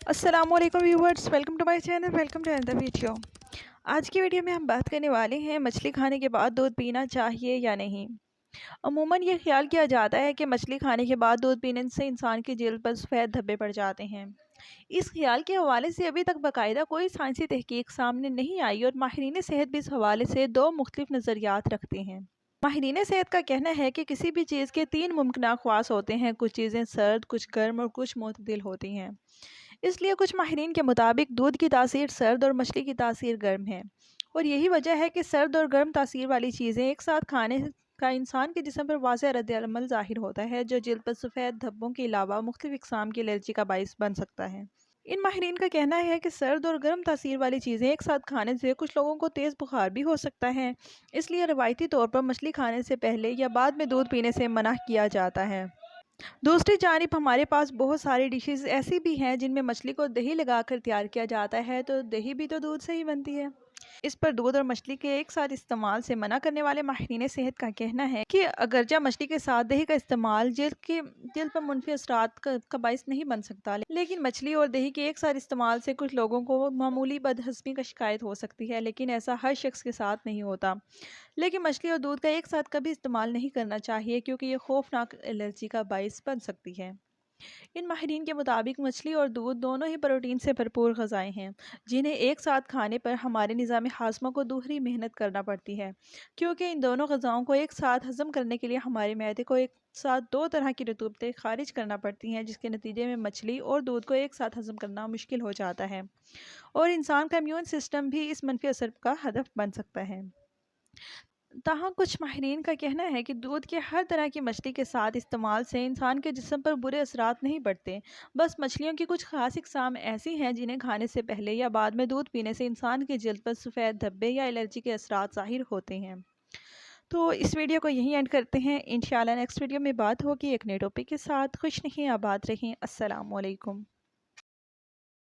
अस्सलाम वालेकुम viewers, welcome to my channel, welcome to another video. आज की वीडियो में हम बात करने वाले हैं मछली खाने के बाद दूध पीना चाहिए या नहीं। अमूमन ये ख्याल किया जाता है कि मछली खाने के बाद दूध पीने से इंसान की जल्द पर सफ़ेद धब्बे पड़ जाते हैं। इस ख्याल के हवाले से अभी तक बाकायदा कोई साइंसी तहकीक सामने नहीं आई और माहिरीन सेहत भी इस हवाले से दो मुख्तलिफ नज़रियात रखते हैं। माहिरीन सेहत का कहना है कि किसी भी चीज़ के तीन मुमकिन ख़वास होते हैं, कुछ चीज़ें सर्द, कुछ गर्म और कुछ मुतदिल होती हैं। इसलिए कुछ माहिरीन के मुताबिक दूध की तासीर सर्द और मछली की तासीर गर्म है, और यही वजह है कि सर्द और गर्म तासीर वाली चीज़ें एक साथ खाने का इंसान के जिस्म पर वाज़ेह रद्द-ए-अमल ज़ाहिर होता है, जो जल्द पर सफ़ेद धब्बों के अलावा मुख्तलिफ इक़साम की एलर्जी का बाइस बन सकता है। इन माहिरीन का कहना है कि सर्द और गर्म तासीर वाली चीज़ें एक साथ खाने से कुछ लोगों को तेज़ बुखार भी हो सकता है। इसलिए रवायती तौर पर मछली खाने से पहले या बाद में दूध पीने से मना किया जाता है। दूसरी जानिब हमारे पास बहुत सारी डिशेस ऐसी भी हैं जिनमें मछली को दही लगाकर तैयार किया जाता है, तो दही भी तो दूध से ही बनती है। इस पर दूध और मछली के एक साथ इस्तेमाल से मना करने वाले माहिरीन सेहत का कहना है कि अगरचे मछली के साथ दही का इस्तेमाल जल्द पर मुनफी असरात का बाइस नहीं बन सकता, लेकिन मछली और दही के एक साथ इस्तेमाल से कुछ लोगों को मामूली बदहज़मी का शिकायत हो सकती है, लेकिन ऐसा हर शख्स के साथ नहीं होता। लेकिन मछली और दूध का एक साथ कभी इस्तेमाल नहीं करना चाहिए, क्योंकि ये खौफनाक एलर्जी का बाइस बन सकती है। इन माहिरीन के मुताबिक मछली और दूध दोनों ही प्रोटीन से भरपूर ग़िज़ाएँ हैं, जिन्हें एक साथ खाने पर हमारे निज़ाम हाज़मा को दोहरी मेहनत करना पड़ती है, क्योंकि इन दोनों ग़िज़ाओं को एक साथ हज़म करने के लिए हमारे मैदे को एक साथ दो तरह की रतूबतें खारिज करना पड़ती हैं, जिसके नतीजे में मछली और दूध को एक साथ हज़म करना मुश्किल हो जाता है, और इंसान का इम्यून सिस्टम भी इस मनफी असर का हदफ बन सकता है। ताहम कुछ माहिरीन का कहना है कि दूध के हर तरह की मछली के साथ इस्तेमाल से इंसान के जिस्म पर बुरे असरात नहीं पड़ते। बस मछलियों की कुछ खास इकसाम ऐसी हैं जिन्हें खाने से पहले या बाद में दूध पीने से इंसान की जल्द पर सफ़ेद धब्बे या एलर्जी के असरात ज़ाहिर होते हैं। तो इस वीडियो को यहीं एंड करते हैं। इंशाल्लाह नेक्स्ट वीडियो में बात होगी एक नए टॉपिक के साथ। खुश रहें, आबाद रहें। अस्सलाम वालेकुम।